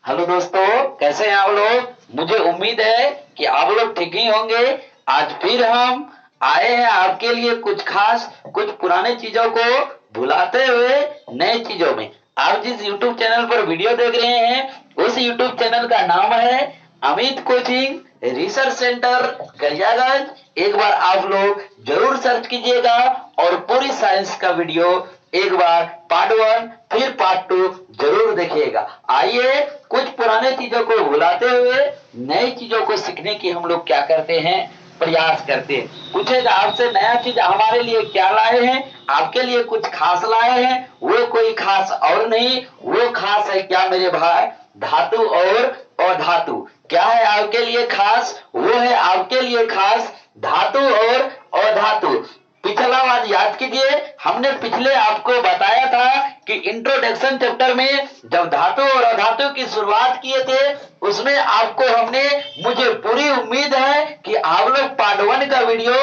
Hello दोस्तों, कैसे हैं आप लोग। मुझे उम्मीद है कि आप लोग ठीक ही होंगे। आज फिर हम आए हैं आपके लिए कुछ खास, कुछ पुराने चीजों को भुलाते हुए नए चीजों में। आप जिस YouTube चैनल पर वीडियो देख रहे हैं उस YouTube चैनल का नाम है अमित कोचिंग रिसर्च सेंटर गरियागंज। एक बार आप लोग जरूर सर्च कीजिएगा और पूरी साइंस का वीडियो एक बार पार्ट 1 फिर पार्ट 2 जरूर देखिएगा। आइए कुछ पुराने चीजों को भुलाते हुए नई चीजों को सीखने की हम लोग क्या करते हैं, प्रयास करते हैं। पूछेगा आपसे नया चीज हमारे लिए क्या लाए हैं, आपके लिए कुछ खास लाए हैं। वो कोई खास और नहीं, वो खास है क्या मेरे भाई, धातु और अधातु। क्या है आपके लिए खास, वो है आपके लिए खास धातु और अधातु। पिछला बात याद कीजिए, हमने पिछले आपको बताया था कि इंट्रोडक्शन चैप्टर में जब धातु और अधातु की शुरुआत किए थे उसमें आपको हमने, मुझे पूरी उम्मीद है कि आप लोग पार्ट 1 का वीडियो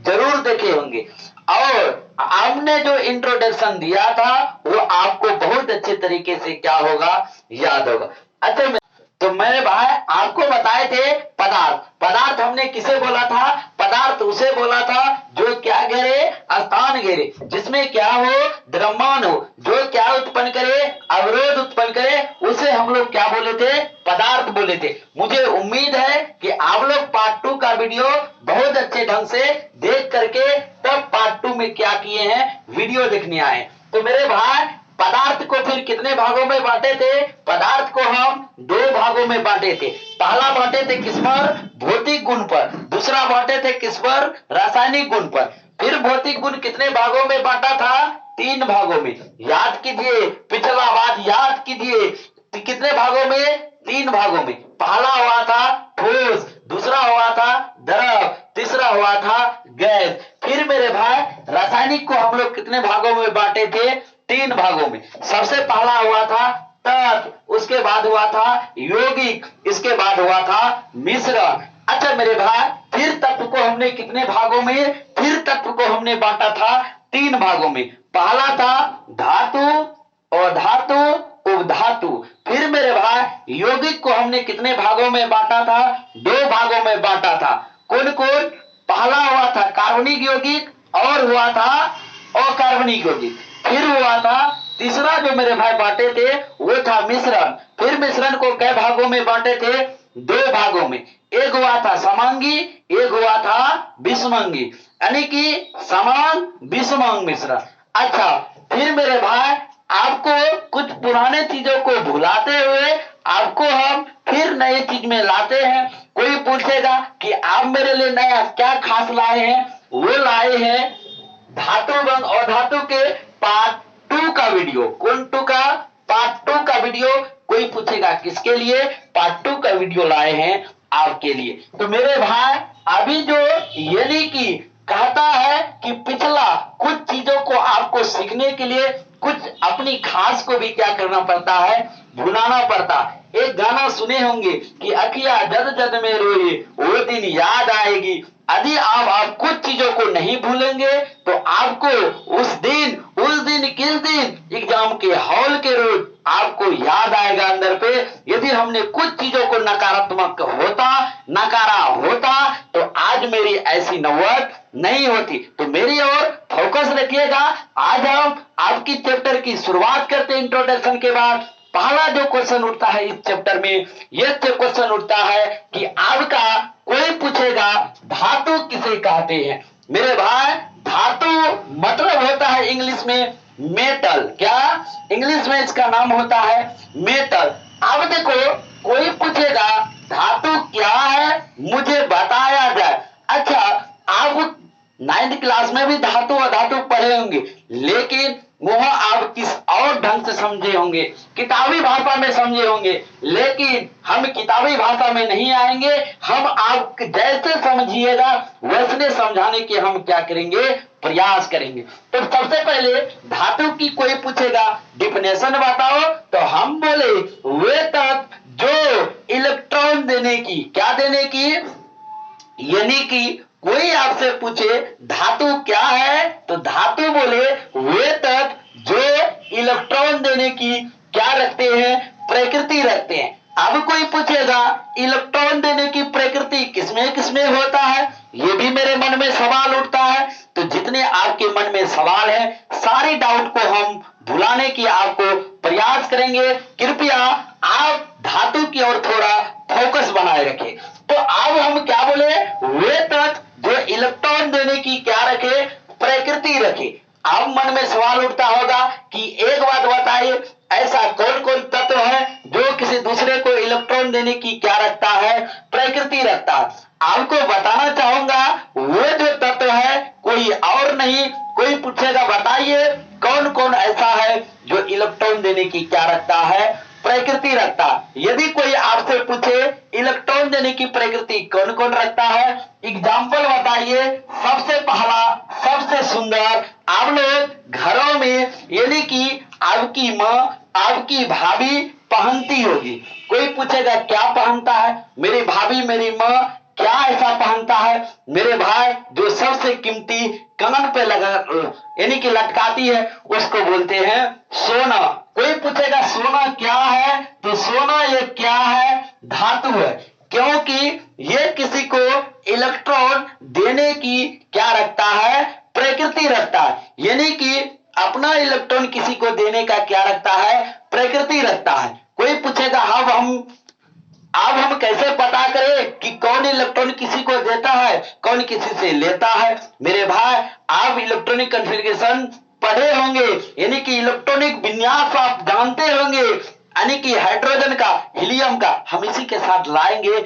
जरूर देखे होंगे और हमने जो इंट्रोडक्शन दिया था वो आपको बहुत अच्छे तरीके से क्या होगा, याद होगा। अच्छा, तो मेरे भाई आपको बताए थे पदार्थ। पदार्थ हमने किसे बोला था, पदार्थ उसे बोला था जो क्या घेरे, स्थान घेरे, जिसमें क्या हो, द्रव्यमान हो, जो क्या उत्पन्न करे, अवरोध उत्पन्न करे, उसे हम लोग क्या बोले थे, पदार्थ बोले थे। मुझे उम्मीद है कि आप लोग पार्ट 2 का वीडियो बहुत अच्छे ढंग से देख करके तब पार्ट 2 में क्या किए हैं, वीडियो देखने आए। तो मेरे भाई पदार्थ को फिर कितने भागों में बांटे थे, पदार्थ को हम 2 भागों में बांटे थे। पहला बांटे थे किस पर, भौतिक गुण पर, दूसरा बांटे थे किस पर, रासायनिक गुण पर। फिर भौतिक गुण कितने भागों में बांटा था, 3 भागों में। याद कीजिए, पिछला बात याद कीजिए, कितने भागों में, 3 भागों में। पहला हुआ था ठोस, दूसरा हुआ था द्रव, तीसरा हुआ था गैस। फिर मेरे भाई रासायनिक को हम लोग कितने भागों में बांटे थे, 3 भागों में। सबसे पहला हुआ था तत्व, उसके बाद हुआ था यौगिक, इसके बाद हुआ था मिश्रण। अच्छा मेरे भाई, फिर तत्व को हमने कितने भागों में, फिर तत्व को हमने बांटा था 3 भागों में। पहला था धातु और धातु उपधातु। फिर मेरे भाई यौगिक को हमने कितने भागों में बांटा था, 2 भागों में बांटा था। कौन कौन, पहला हुआ था कार्बनिक यौगिक और हुआ था अकार्बनिक यौगिक। फिर हुआ था तीसरा जो मेरे भाई बांटे थे वो था मिश्रण। फिर मिश्रण को कई भागों में बांटे थे, 2 भागों में। एक हुआ था समांगी, एक हुआ था विषमांगी, यानी कि समान विषमांग मिश्रण। अच्छा, फिर मेरे भाई आपको कुछ पुराने चीजों को भुलाते हुए आपको हम फिर नए चीज में लाते हैं। कोई पूछेगा कि आप मेरे लिए नया क्या खास लाए हैं, वो लाए हैं धातु एवं अधातु के पार्ट 2 का वीडियो। कौन 2 का, पार्ट 2 का वीडियो। कोई पूछेगा किसके लिए, पार्ट 2 का वीडियो लाए हैं आपके लिए। तो मेरे भाई अभी जो यानी कि कहता है कि पिछला कुछ चीजों को आपको सीखने के लिए कुछ अपनी खास को भी क्या करना पड़ता है, भुलाना पड़ता है। एक गाना सुने होंगे कि अखिया जद जद में रोए वो दिन याद आएगी। यदि आप कुछ चीजों को नहीं भूलेंगे तो आपको उस दिन किस दिन, एग्जाम के हॉल के रोज आपको याद आएगा अंदर पे। यदि हमने कुछ चीजों को नकारात्मक नकारा होता तो आज मेरी ऐसी नौबत नहीं होती। तो मेरी ओर फोकस रखिएगा। आज हम आपकी चैप्टर की शुरुआत करते हैं। इंट्रोडक्शन के बाद पहला जो क्वेश्चन उठता है इस चैप्टर में, यह क्वेश्चन उठता है कि आपका कोई पूछेगा धातु किसे कहते हैं। मेरे भाई धातु मतलब होता है इंग्लिश में मेटल। क्या, इंग्लिश में इसका नाम होता है मेटल। अब देखो कोई पूछेगा धातु क्या है, मुझे बताया जाए। अच्छा, आप 9th क्लास में भी धातु अधातु पढ़े होंगे, लेकिन वह आप किस और ढंग से समझे होंगे, किताबी भाषा में समझे होंगे। लेकिन हम किताबी भाषा में नहीं आएंगे, हम आप जैसे समझिएगा वैसे समझाने के हम क्या करेंगे, प्रयास करेंगे। तो सबसे पहले धातु की कोई पूछेगा डिफिनेशन बताओ, तो हम बोले वे तत्व जो इलेक्ट्रॉन देने की, क्या देने की, यानी कि कोई आपसे पूछे धातु क्या है तो धातु बोले वे तत्व जो इलेक्ट्रॉन देने की क्या रखते हैं, प्रकृति रखते हैं। अब कोई पूछेगा इलेक्ट्रॉन देने की प्रकृति किसमें किसमें होता है, ये भी मेरे मन में सवाल उठता है। तो जितने आपके मन में सवाल है सारे डाउट को हम भुलाने की आपको प्रयास करेंगे। कृपया आप धातु की ओर थोड़ा फोकस बनाए रखें। तो अब हम क्या बोले, वे तत्व जो इलेक्ट्रॉन देने की क्या रखे, प्रकृति रखे। अब मन में सवाल उठता होगा कि एक बात बताइए, ऐसा कौन कौन तत्व है जो किसी दूसरे को इलेक्ट्रॉन देने की क्या रखता है, प्रकृति रखता है। आपको बताना चाहूंगा वो जो तत्व है कोई और नहीं। कोई पूछेगा बताइए कौन कौन ऐसा है जो इलेक्ट्रॉन देने की क्या रखता है, प्रकृति रखता है। यदि कोई आपसे पूछे इलेक्ट्रॉन देने की प्रकृति कौन कौन रखता है, एग्जाम्पल बताइए। सबसे पहला सबसे सुंदर, आप लोग घरों में यानी कि आपकी माँ आपकी भाभी पहनती होगी। कोई पूछेगा क्या पहनता है, मेरी भाभी मेरी माँ क्या ऐसा पहनता है, मेरे भाई जो सबसे कीमती कान पे लगा यानी कि लटकाती है उसको बोलते हैं सोना। कोई पूछेगा सोना क्या है, तो सोना ये क्या है, धातु है। क्योंकि ये किसी को इलेक्ट्रॉन देने की क्या रखता है, प्रकृति रखता है। यानी कि अपना इलेक्ट्रॉन किसी को देने का क्या रखता है, प्रकृति रखता है। कोई पूछेगा अब हम कैसे पता करें कि कौन इलेक्ट्रॉन किसी को देता है कौन किसी से लेता है। मेरे भाई आप इलेक्ट्रॉनिक कॉन्फ़िगरेशन पढ़े होंगे, यानी कि इलेक्ट्रॉनिक विन्यास आप जानते होंगे, यानी कि हाइड्रोजन का हीलियम का हम इसी के साथ लाएंगे,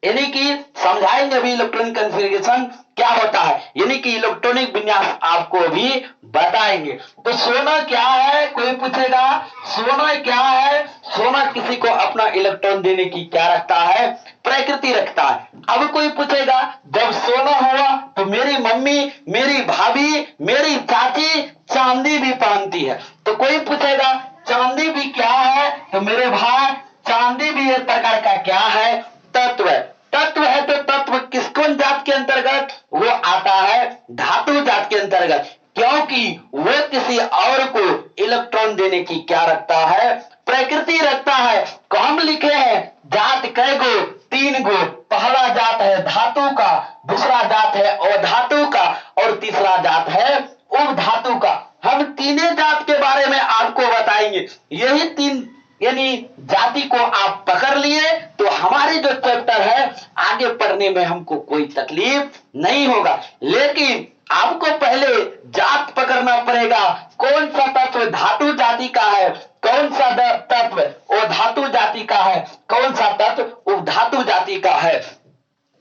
यानी कि समझाएंगे अभी इलेक्ट्रॉनिक कॉन्फ़िगरेशन क्या होता है, यानी कि इलेक्ट्रॉनिक विन्यास आपको भी बताएंगे। तो सोना क्या है, कोई पूछेगा सोना क्या है, सोना किसी को अपना इलेक्ट्रॉन देने की क्या रखता है, प्रकृति रखता है। अब कोई पूछेगा जब सोना हुआ तो मेरी मम्मी मेरी भाभी मेरी चाची चांदी भी पहनती है। तो कोई पूछेगा चांदी भी क्या है, तो मेरे भाई चांदी भी एक प्रकार का क्या है, तत्व है। तत्व है तो तत्व किस कौन जात के अंतर्गत, वो आता है धातु जात के अंतर्गत। क्योंकि वो किसी और को इलेक्ट्रॉन देने की क्या रखता है, प्रकृति रखता है। को हम लिखे हैं जात कै गो, 3 गो। पहला जात है धातु का, दूसरा जात है अधातु का और तीसरा जात है उपधातु का। हम तीनों जात के बारे में आपको बताएंगे। यही 3 यानी जाति को आप पकड़ लिए तो हमारे जो चैप्टर है आगे पढ़ने में हमको कोई तकलीफ नहीं होगा। लेकिन आपको पहले जात पकड़ना पड़ेगा, कौन सा तत्व धातु जाति का है, कौन सा तत्व अधातु जाति का है, कौन सा तत्व उपधातु जाति का है।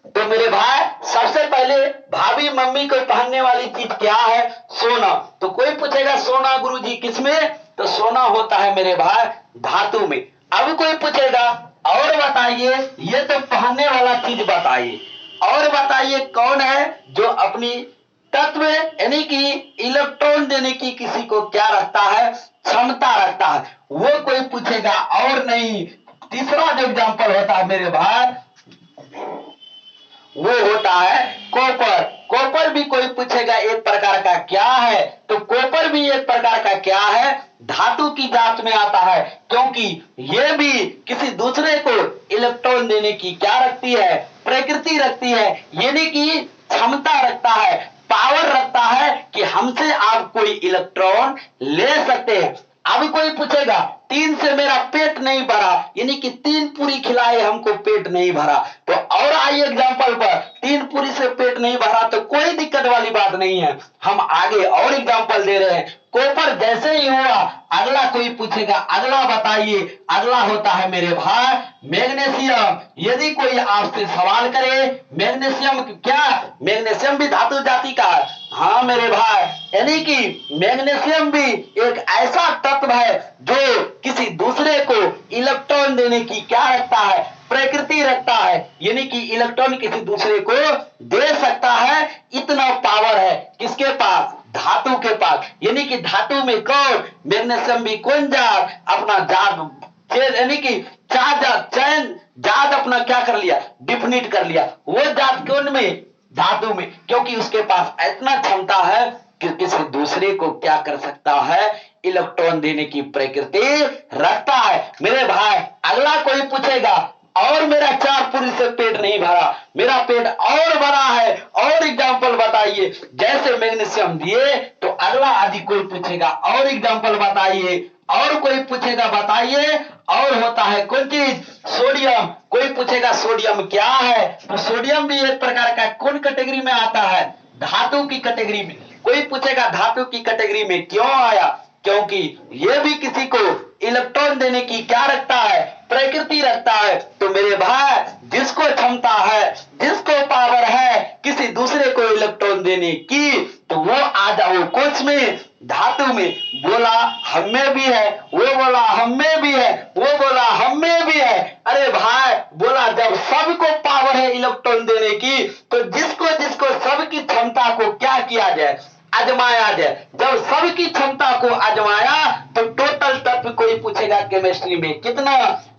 तो मेरे भाई सबसे पहले भाभी मम्मी को पहनने वाली चीज क्या है, सोना। तो कोई पूछेगा सोना गुरुजी किसमें, तो सोना होता है मेरे भाई धातु में। अब कोई पूछेगा और बताइए, ये तो पहनने वाला चीज बताइए, और बताइए कौन है जो अपनी तत्व यानी कि इलेक्ट्रॉन देने की किसी को क्या रखता है, क्षमता रखता है। वो कोई पूछेगा और नहीं, तीसरा जो एग्जाम्पल होता है मेरे भाई वो होता है कॉपर। कॉपर भी कोई पूछेगा एक प्रकार का क्या है, तो कॉपर भी एक प्रकार का क्या है, धातु की जात में आता है। क्योंकि ये भी किसी दूसरे को इलेक्ट्रॉन देने की क्या रखती है, प्रकृति रखती है, यानी कि क्षमता रखता है, पावर रखता है कि हमसे आप कोई इलेक्ट्रॉन ले सकते हैं। अभी कोई पूछेगा 3 से मेरा पेट नहीं भरा, यानी कि 3 पूरी खिलाए हमको पेट नहीं भरा। तो और आइए एग्जांपल पर, 3 पूरी से पेट नहीं भरा तो कोई दिक्कत वाली बात नहीं है, हम आगे और एग्जांपल दे रहे हैं। कॉपर जैसे ही हुआ, अगला कोई पूछेगा अगला बताइए, अगला होता है मेरे भाई मैग्नीशियम। यदि कोई आपसे सवाल करे मैग्नीशियम क्या, मैग्नीशियम भी धातु जाति का है। हाँ मेरे भाई, यानी कि मैग्नीशियम भी एक ऐसा तत्व है जो किसी दूसरे को इलेक्ट्रॉन देने की क्या रखता है, प्रकृति रखता है, यानी कि इलेक्ट्रॉन किसी दूसरे को दे सकता है। इतना पावर है किसके पास, धातु के पास। यानी कि धातु में कौन, मैग्नीशियम भी कौन जात अपना जात यानी कि चैन जात अपना क्या कर लिया, डिफिनिट कर लिया। वो जात कौन में, धातु में, क्योंकि उसके पास इतना क्षमता है कि किसी दूसरे को क्या कर सकता है, इलेक्ट्रॉन देने की प्रकृति रखता है। मेरे भाई अगला कोई पूछेगा और मेरा 4 पूरी से पेट नहीं भरा, मेरा पेट और बड़ा है, और एग्जाम्पल बताइए। जैसे मैग्नीशियम दिए तो अगला आदि कोई पूछेगा और एग्जाम्पल बताइए, और कोई पूछेगा बताइए, और होता है कौन चीज? सोडियम। कोई पूछेगा सोडियम क्या है, तो सोडियम भी एक प्रकार का कौन कैटेगरी में आता है? धातु की कैटेगरी में। कोई पूछेगा धातु की कैटेगरी में क्यों आया? क्योंकि ये भी किसी को इलेक्ट्रॉन देने की क्या रखता है? प्रकृति रखता है। तो मेरे भाई जिसको क्षमता है, जिसको पावर है किसी दूसरे को इलेक्ट्रॉन देने की, तो वो आ जाओ कुछ में, धातु में। बोला हम में भी है, वो बोला हम में भी है, वो बोला हम में भी है। अरे भाई बोला जब सबको पावर है इलेक्ट्रॉन देने की, तो जिसको जिसको सबकी क्षमता को क्या किया जाए? आजमाया जाए। जब सबकी क्षमता को आजमाया तो टोटल तत्व कोई पूछेगा केमिस्ट्री में कितना,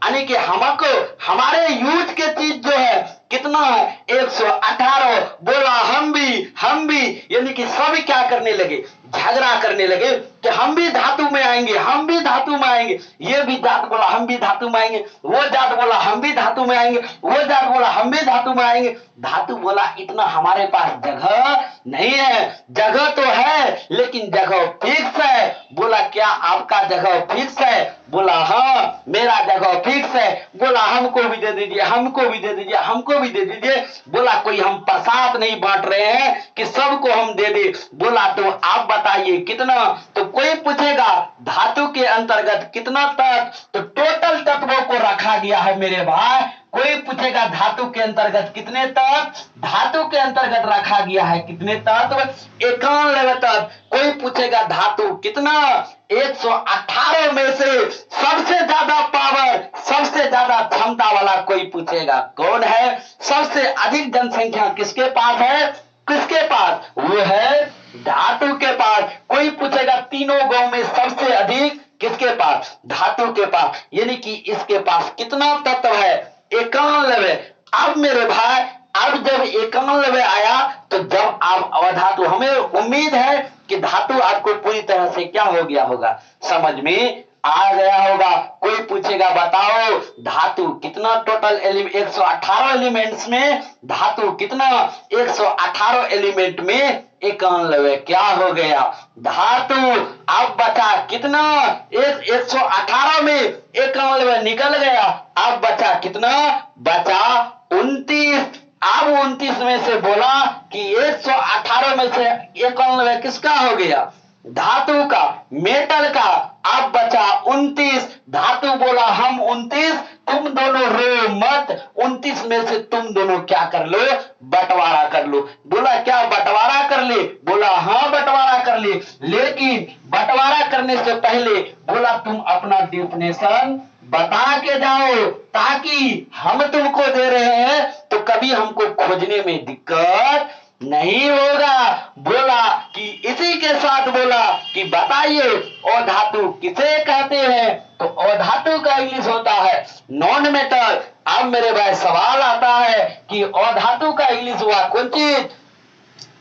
यानी कि हमको हमारे यूज के चीज जो है कितना है? 118। बोला हम भी, यानी कि सब क्या करने लगे? झगड़ा करने लगे कि हम भी धातु में आएंगे, हम भी धातु में आएंगे। ये भी जात बोला हम भी धातु में आएंगे, वो जात बोला हम भी धातु में आएंगे, वो जात बोला हम भी धातु में आएंगे। धातु बोला इतना हमारे पास जगह नहीं है। जगह तो है लेकिन जगह फिक्स है। बोला क्या आपका जगह फिक्स है? बोला हाँ मेरा जगह फिक्स है। बोला हमको भी दे दीजिए, हमको भी दे दीजिए, हमको भी दे दीजिए। बोला कोई हम प्रसाद नहीं बांट रहे हैं कि सबको हम दे दे। बोला तो आप बताइए कितना? तो कोई पूछेगा धातु के अंतर्गत कितना तत्व, तो टोटल तत्वों को रखा गया है मेरे भाई। कोई पूछेगा धातु के अंतर्गत कितने तत्व, धातु के अंतर्गत रखा गया है कितने तत्व? 91 तत्व। कोई पूछेगा धातु कितना? 118 में से सबसे ज्यादा पावर, सबसे ज्यादा क्षमता वाला कोई पूछेगा कौन है? सबसे अधिक जनसंख्या किसके पास है? किसके पास? वो है धातु के पास। कोई पूछेगा तीनों गांव में सबसे अधिक किसके पास? धातु के पास। यानी कि इसके पास कितना तत्व है? 91। अब मेरे भाई अब जब 91 आया तो जब आप अवधातु, हमें उम्मीद है कि धातु आपको पूरी तरह से क्या हो गया होगा, समझ में आ गया होगा। कोई पूछेगा बताओ धातु कितना टोटल 118 एलिमेंट्स में धातु कितना? 118 एलिमेंट में 91 क्या हो गया? धातु। अब बचा कितना? 118 में 91 निकल गया। अब बचा कितना? बचा 29। अब 29 में से बोला कि 118 में से 91 किसका हो गया? धातु का, मेटल का। अब बचा 29। धातु बोला हम 29, तुम दोनों रो मत। 29 में से तुम दोनों क्या कर लो? बंटवारा कर लो। बोला क्या बंटवारा कर ले? बोला हाँ बंटवारा कर ले। लेकिन बंटवारा करने से पहले बोला तुम अपना डेफिनेशन बता के जाओ, ताकि हम तुमको दे रहे हैं तो कभी हमको खोजने में दिक्कत नहीं होगा। बोला कि इसी के साथ बोला कि बताइए अधातु किसे कहते हैं? तो अधातु का इंग्लिश होता है नॉन मेटल। अब मेरे भाई सवाल आता है कि अधातु का इंग्लिश हुआ कौन चीज?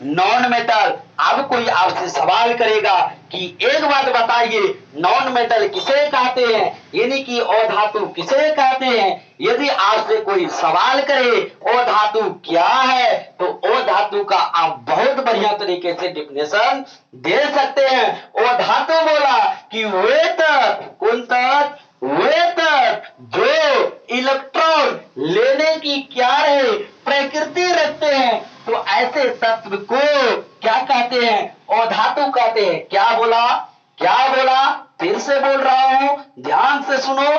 Non metal. अब कोई आपसे सवाल करेगा कि एक बात बताइए नॉन मेटल किसे कहते हैं, यानी कि अधातु किसे कहते हैं? यदि आपसे कोई सवाल करे अधातु क्या है, तो अधातु का आप बहुत बढ़िया तरीके से डिफिनेशन दे सकते हैं। अधातु बोला कि वे तत्व, कौन तत्व? वे तत्व जो इलेक्ट्रॉन लेने की क्या रहे? प्रकृति रखते हैं। तो ऐसे तत्व को क्या कहते हैं? अधातु कहते हैं। क्या बोला? क्या बोला? फिर से बोल रहा हूं, ध्यान से सुनो।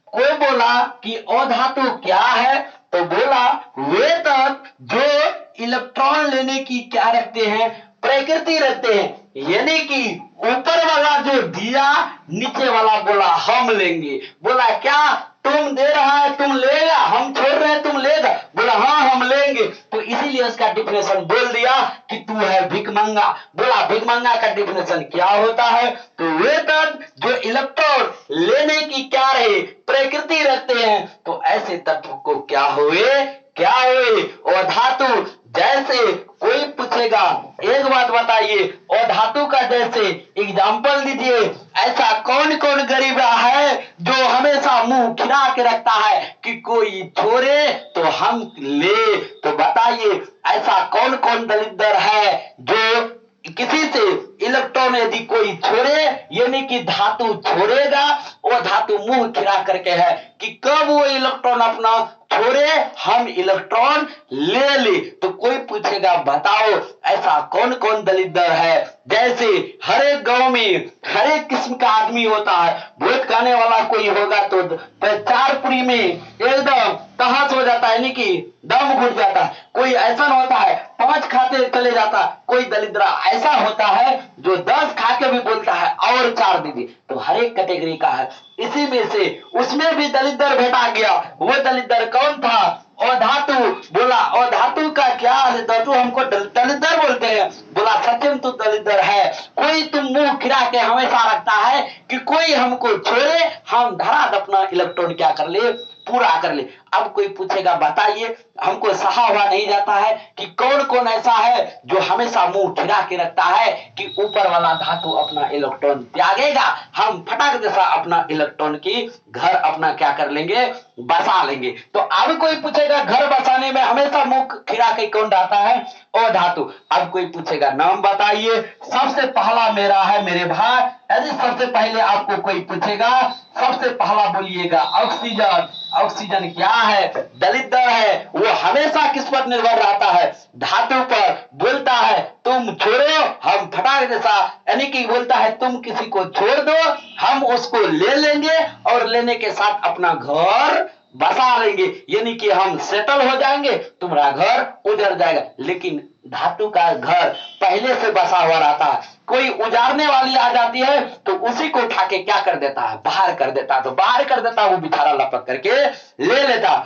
कोई बोला कि अधातु क्या है, तो बोला वे तत्व जो इलेक्ट्रॉन लेने की क्या रखते हैं? प्रकृति रखते हैं। यानी कि ऊपर वाला जो दिया, नीचे वाला बोला हम लेंगे। बोला क्या तुम दे रहा है तुम लेगा, हम छोड़ रहे हैं तुम लेगा। बोला हाँ हम लेंगे। तो इसीलिए उसका डिफिनेशन बोल दिया कि तू है भिखमंगा। बोला भिखमंगा का डिफिनेशन क्या होता है? तो वे तत्व जो इलेक्ट्रॉन लेने की क्या रहे? प्रकृति रखते हैं। तो ऐसे तत्व को क्या हुए? क्या हुए? अधातु। जैसे कोई पूछेगा, एक बात बताइए, और धातु का जैसे एग्जाम्पल दीजिए, ऐसा कौन कौन गरीब है जो हमेशा मुंह खिला के रखता है कि कोई छोड़े तो हम ले। तो बताइए ऐसा कौन कौन दलिद्र है जो किसी से इलेक्ट्रॉन यदि कोई छोड़े, यानी कि धातु छोड़ेगा, वो धातु मुंह खिला करके है कि कब वो इलेक्ट्रॉन अपना छोड़े हम इलेक्ट्रॉन ले ले। तो कोई पूछेगा बताओ ऐसा कौन कौन दलिद्र है। जैसे हर एक गांव में हर एक किस्म का आदमी होता है, वोट खाने वाला कोई होगा तो चार पुरी में एकदम तहस हो जाता है, यानी कि दम घुट जाता है। कोई ऐसा होता है 5 खाते चले जाता, कोई दलिद्र ऐसा होता है जो 10 खा के भी बोलता है और 4 दीजिए। तो हर एक कैटेगरी का है। इसी में से उसमें भी दलिद्र भेटा गया। वो दलिद्र कौन था? और धातु। बोला और धातु का क्या है? धातु हमको दलिद्र बोलते हैं। बोला सचिन तू दलिद्र है। कोई तुम मुंह खिला के हमेशा रखता है कि कोई हमको छोड़े हम धरा अपना इलेक्ट्रॉन क्या कर ले, पूरा कर ले। अब कोई पूछेगा बताइए हमको सहा हुआ नहीं जाता है कि कौन कौन ऐसा है जो हमेशा मुंह खिला के रखता है कि ऊपर वाला धातु अपना इलेक्ट्रॉन त्यागेगा, हम फटाक जैसा अपना इलेक्ट्रॉन की घर अपना क्या कर लेंगे, बसा लेंगे। तो अब कोई पूछेगा घर बसाने में हमेशा मुंह खिला के कौन रहता है? ओ धातु। अब कोई पूछेगा नाम बताइए, सबसे पहला मेरा है मेरे भाई। यदि सबसे पहले आपको कोई पूछेगा सबसे पहला बोलिएगा ऑक्सीजन। ऑक्सीजन क्या है? दलिद्र है, वो हमेशा किस पर निर्भर रहता है? धातु पर। बोलता है तुम छोड़ो हम फटाक जैसा, यानी कि बोलता है तुम किसी को छोड़ दो हम उसको ले लेंगे और लेने के साथ अपना घर बसा लेंगे, यानी कि हम सेटल हो जाएंगे, तुम्हारा घर उजड़ जाएगा। लेकिन धातु का घर पहले से बसा हुआ रहता है। कोई उजाड़ने वाली आ जाती है तो उसी को उठा के क्या कर देता है? बाहर कर देता है। तो बाहर कर देता वो बेचारा लपक करके ले लेता।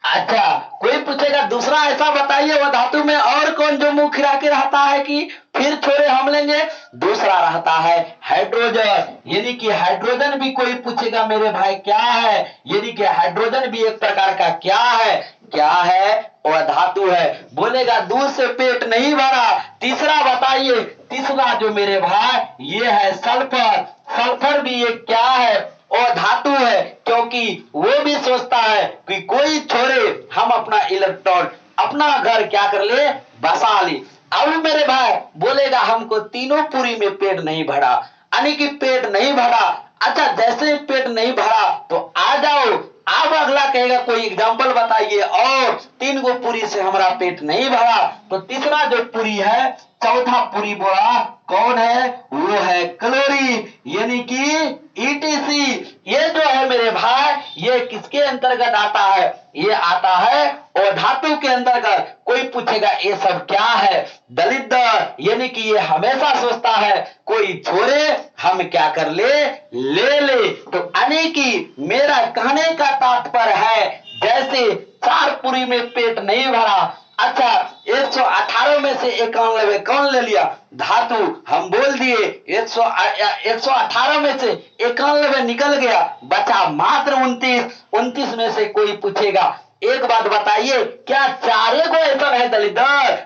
अच्छा कोई पूछेगा दूसरा ऐसा बताइए वो धातु में और कौन जो मुंह खिला के रहता है कि फिर छोड़े हम लेंगे? दूसरा रहता है हाइड्रोजन, यानी कि हाइड्रोजन भी कोई पूछेगा मेरे भाई क्या है, यानी कि हाइड्रोजन भी एक प्रकार का क्या है? क्या है? और धातु है। बोलेगा दूध से पेट नहीं भरा। तीसरा बताइए, तीसरा जो मेरे भाई ये है सल्फर। सल्फर भी एक क्या है? और धातु है, क्योंकि वो भी सोचता है कि कोई छोड़े हम अपना इलेक्ट्रॉन अपना घर क्या कर ले, बसा ले। अब मेरे भाई बोलेगा हमको तीनों पूरी में पेट नहीं भरा, यानी कि पेट नहीं भरा। अच्छा जैसे पेट नहीं भरा तो आ जाओ, अब अगला कहेगा कोई एग्जांपल बताइए और 3 गो पूरी से हमारा पेट नहीं भरा। तो तीसरा जो पूरी है, चौथा पूरी बोला कौन है? वो है क्लोरीन, यानी कि ईटीसी। ये जो है मेरे भाई ये किसके अंतर्गत आता है? ये आता है और धातु के अंतर्गत। कोई पूछेगा ये सब क्या है? दलिद्र, यानी कि ये हमेशा सोचता है कोई छोड़े हम क्या कर ले, ले ले। तो यानी कि मेरा कहने का तात्पर्य है जैसे 4 पूरी में पेट नहीं भरा। अच्छा 118 में से 91 कौन ले लिया? धातु। हम बोल दिए 118 में से 91 निकल गया, बचा मात्र 29। 29 में से कोई पूछेगा एक बात बताइए क्या 4 गो ऐसा है दलिद्र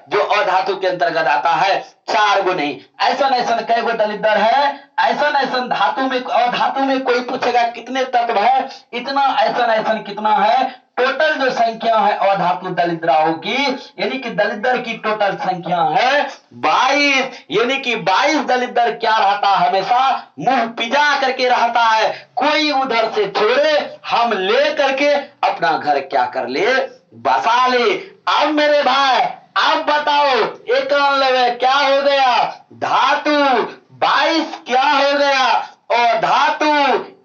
जो अधातु के अंतर्गत आता है? 4 गो नहीं, ऐसा ऐसा कई गो दलिद्र है? ऐसा ऐसा धातु में अधातु में कोई पूछेगा कितने तत्व है? इतना। ऐसा ऐसा कितना है? टोटल जो संख्या है अधातु दलिद्राओं की, यानी कि दलिद्र की टोटल संख्या है 22, यानी कि 22 दलिद्र क्या रहता है? हमेशा मुंह पिजा करके रहता है, कोई उधर से छोड़े हम ले करके अपना घर क्या कर ले, बसा ले। अब मेरे भाई आप बताओ 91 क्या हो गया? धातु। 22 क्या हो गया? और धातु।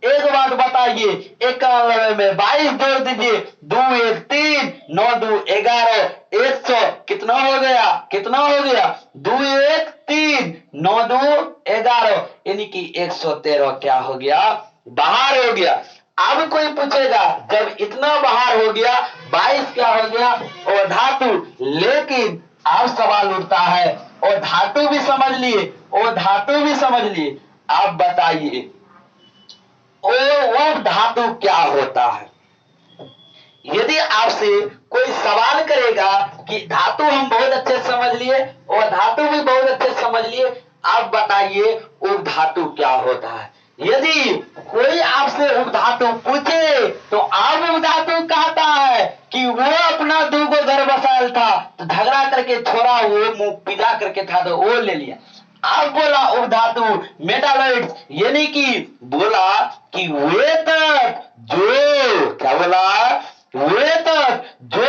एक बात बताइए 91 में 22 जोड़ दीजिए, 2 1 3 9 2 11 100 कितना हो गया? कितना हो गया? 2 1 3 9 2 11, यानी कि 113 क्या हो गया? बाहर हो गया। अब कोई पूछेगा जब इतना बाहर हो गया 22 क्या हो गया? और धातु। लेकिन अब सवाल उठता है और धातु भी समझ लिए, और धातु भी समझ लिए, आप बताइए वो धातु क्या होता है? यदि आपसे कोई सवाल करेगा कि धातु हम बहुत अच्छे से समझ लिए और धातु भी बहुत अच्छे से समझ लिए, आप बताइए उपधातु क्या होता है। यदि कोई आपसे उपधातु पूछे तो आप उपधातु कहता है कि वो अपना दूगो घर बसाल था तो झगड़ा करके छोड़ा, वो मुंह पिला करके था तो वो ले लिया। आप बोला उपधातु मेटालॉइड्स, यानी कि बोला कि वे तत्व जो, क्या बोला, वे तत्व जो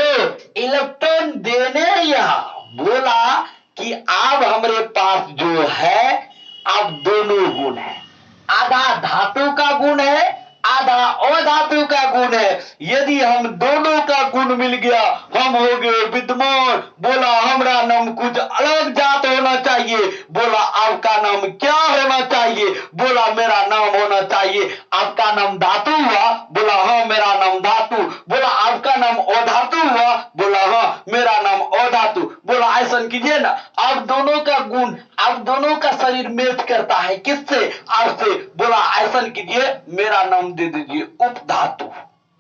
इलेक्ट्रॉन देने, या बोला कि अब हमारे पास जो है अब दोनों गुण है, आधा धातु का गुण है, आधा अधातु का गुण है। यदि हम दोनों का गुण मिल गया हम हो गए विद्वान। बोला हमारा नाम कुछ अलग जात होना चाहिए। बोला आपका नाम क्या होना चाहिए? बोला मेरा नाम होना चाहिए, आपका नाम धातु हुआ? बोला हाँ मेरा नाम धातु। बोला आपका नाम अधातु हुआ? बोला हाँ मेरा नाम अधातु। बोला ऐसा कीजिए ना, आप दोनों का गुण, आप दोनों का शरीर मैच करता है किससे? आपसे। बोला ऐसा कीजिए मेरा नाम दे दीजिए उपधातु।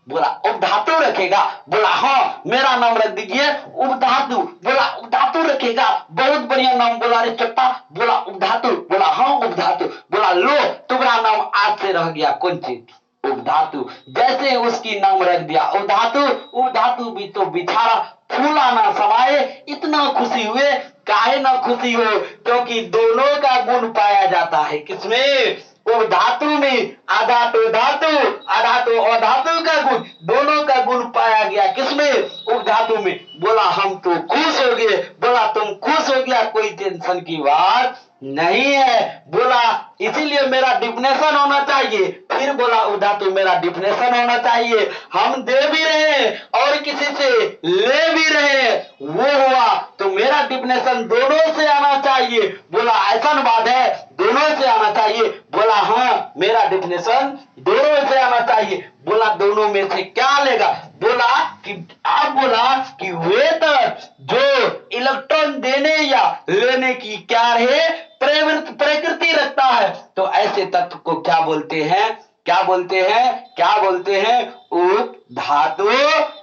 बोला उपधातु रखेगा? बोला हाँ मेरा नाम रख दीजिए उपधातु। बोला उपधातु रखेगा? बहुत बढ़िया नाम। बोला अरे चट्टा, बोला उपधातु। बोला हाँ उपधातु। बोला लो तुम्हारा नाम आज से रह गया कौन चीज? उपधातु। जैसे उसकी नाम रख दिया उपधातु, उपधातु भी तो बिछाड़ा फूला ना समाये, इतना खुशी हुए। काहे ना खुशी हो? क्योंकि दोनों का गुण पाया जाता है किसमें? उपधातु में। आधातु धातु, आधातु अधातु का गुण, दोनों का गुण पाया गया किसमें? उपधातु में। बोला हम तो खुश हो गए। बोला तुम खुश हो गया, कोई टेंशन की बात नहीं है। बोला इसीलिए मेरा डिफिनेशन होना चाहिए। फिर बोला उपधातु मेरा डिफिनेशन होना चाहिए। हम दे भी रहे और किसी से ले भी रहे, वो हुआ तो मेरा डिफिनेशन दोनों से आना चाहिए। बोला ऐसा बात है दोनों से आना चाहिए? बोला हाँ मेरा डिफिनेशन दोनों से आना चाहिए। बोला दोनों में से क्या लेगा? बोला कि आप बोला कि वे तत्व जो इलेक्ट्रॉन देने या लेने की क्या है प्रकृति रखता है, तो ऐसे तत्व को क्या बोलते हैं? क्या बोलते हैं? क्या बोलते हैं? उपधातु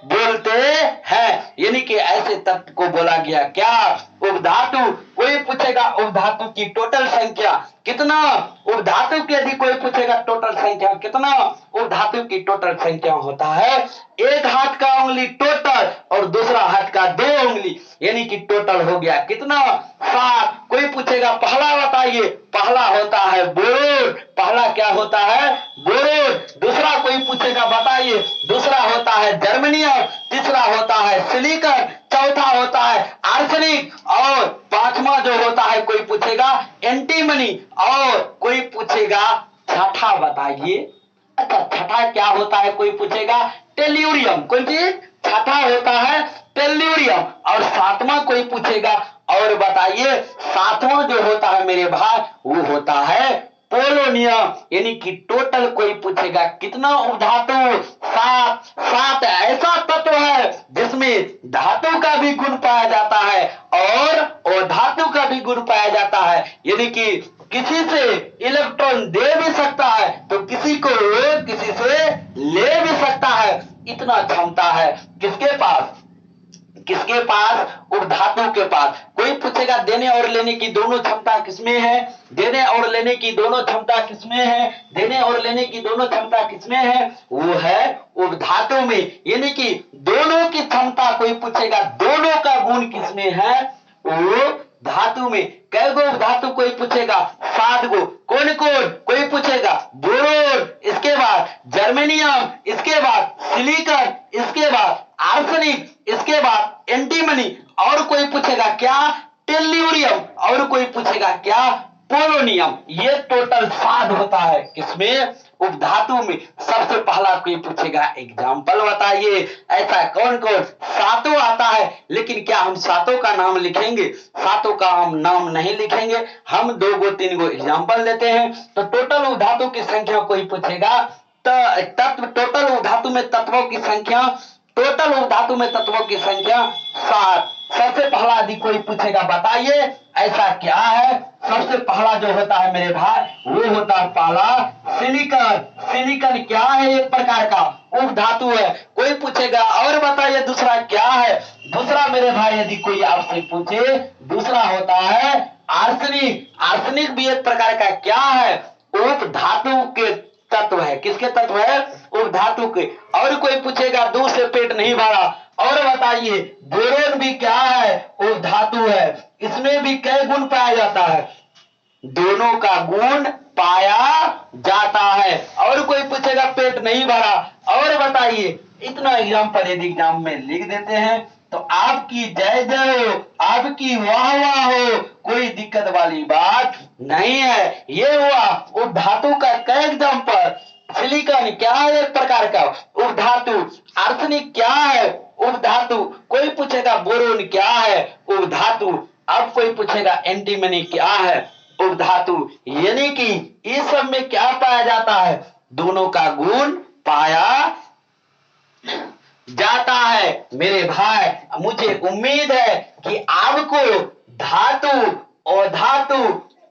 बोलते हैं। यानी कि ऐसे तत्व को बोला गया क्या? उपधातु। कोई पूछेगा उपधातु की टोटल संख्या कितना? उपधातु की यदि कोई पूछेगा टोटल संख्या कितना? उपधातु की टोटल संख्या होता है एक हाथ का उंगली टोटल और दूसरा हाथ का 2 उंगली, यानी कि टोटल हो गया कितना? 7। कोई पूछेगा पहला बताइए, पहला होता है बोरोन। पहला क्या होता है? बोरोन। दूसरा कोई पूछेगा बताइए, दूसरा होता है जर्मेनियम, तीसरा होता है सिलिकॉन, चौथा होता है आर्सेनिक और पांचवा जो होता है कोई पूछेगा एंटीमनी और कोई पूछेगा छठा बताइए। अच्छा छठा क्या होता है कोई पूछेगा? टेल्यूरियम। कौन चीज? छठा होता है टेल्यूरियम। और सातवां कोई पूछेगा और बताइए, सातवां जो होता है मेरे भाई वो होता है पोलोनियम। यानी कि टोटल कोई पूछेगा कितना उपधातु? 7। 7 ऐसा तत्व है जिसमें धातु का भी गुण पाया जाता है और अधातु का भी गुण पाया जाता है। यानी कि किसी से इलेक्ट्रॉन दे भी सकता है तो किसी को किसी से ले भी सकता है, इतना क्षमता है किसके पास? किसके पास? उपधातु के पास। कोई पूछेगा देने और लेने की दोनों क्षमता किसमें है? देने और लेने की दोनों क्षमता किसमें है? देने और लेने की दोनों क्षमता किसमें है? वो है उपधातु में। यानी कि दोनों की क्षमता कोई पूछेगा दोनों का गुण किसमें है? वो धातु में। कै गो धातु कोई पूछेगा? 7 गो। कौन कौन? कोई पूछेगा बोरोन, इसके बाद जर्मेनियम, इसके बाद सिलिकॉन, इसके बाद आर्सेनिक, इसके बाद एंटीमनी और कोई पूछेगा क्या? टेल्यूरियम और कोई पूछेगा क्या? पोलोनियम। ये टोटल 7 होता है किसमें? उपधातु में। सबसे पहला कोई पूछेगा एग्जाम्पल बताइए, ऐसा कौन कौन? सातों आता है, लेकिन क्या हम सातों का नाम लिखेंगे? सातों का हम नाम नहीं लिखेंगे, हम 2 गो 3 गो एग्जाम्पल लेते हैं। तो टोटल उपधातु की संख्या कोई पूछेगा तत्व, टोटल उपधातु में तत्वों की संख्या, टोटल उपधातु में तत्वों की संख्या 7। सबसे पहला यदि कोई पूछेगा बताइए ऐसा क्या है? सबसे पहला जो होता है मेरे भाई वो होता है पहला सिलिकॉन। सिलिकॉन क्या है? एक प्रकार का उपधातु है। कोई पूछेगा और बताइए दूसरा क्या है? दूसरा मेरे भाई यदि कोई आपसे पूछे, दूसरा होता है आर्सेनिक। आर्सेनिक भी एक प्रकार का क्या है? उपधातु के तत्व है। किसके तत्व है? उपधातु के। और कोई पूछेगा दूध से पेट नहीं भरा, और बताइए बोरोन भी क्या है? उपधातु है। इसमें भी कई गुण पाया जाता है? दोनों का गुण पाया जाता है। और कोई पूछेगा पेट नहीं भरा, और बताइए। इतना एग्जाम्पल यदि एग्जाम में लिख देते हैं तो आपकी जय जय हो, आपकी वाह वाह हो, कोई दिक्कत वाली बात नहीं है। ये हुआ उपधातु का कई एग्जाम्पल। सिलिकॉन क्या है? एक प्रकार का उपधातु। आर्सेनिक क्या है? उपधातु। कोई पूछेगा बोरोन क्या है? उपधातु। अब कोई पूछेगा एंटीमनी क्या है? उपधातु। यानी कि इस सब में क्या पाया जाता है? दोनों का गुण पाया जाता है। मेरे भाई मुझे उम्मीद है कि आपको धातु और धातु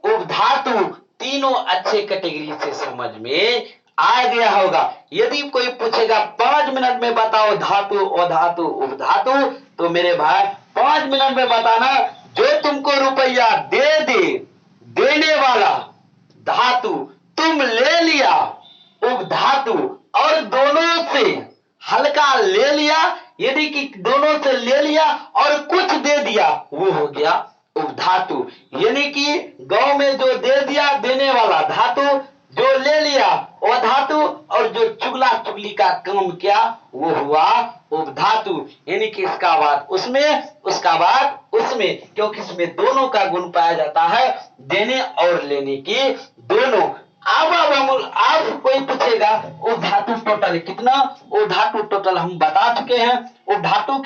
उपधातु तीनों अच्छे कैटेगरी से समझ में आ गया होगा। यदि कोई पूछेगा 5 मिनट में बताओ धातु और धातु उपधातु, तो मेरे भाई 5 मिनट में बताना। जो तुमको रुपया दे दे, देने वाला धातु, तुम ले लिया उपधातु, और दोनों से हल्का ले लिया, यदि कि दोनों से ले लिया और कुछ दे दिया, वो हो गया उपधातु। यानी कि गांव में जो दे दिया देने वाला धातु, जो ले लिया वो धातु, और जो चुगला चुगली का काम किया वो हुआ उपधातु। यानी कि इसका बाद उसमें, उसका बाद उसमें, क्योंकि इसमें दोनों का गुण पाया जाता है, देने और लेने की दोनों। अब कोई पूछेगा उपधातु टोटल कितना? उपधातु टोटल हम बता चुके हैं। उपधातु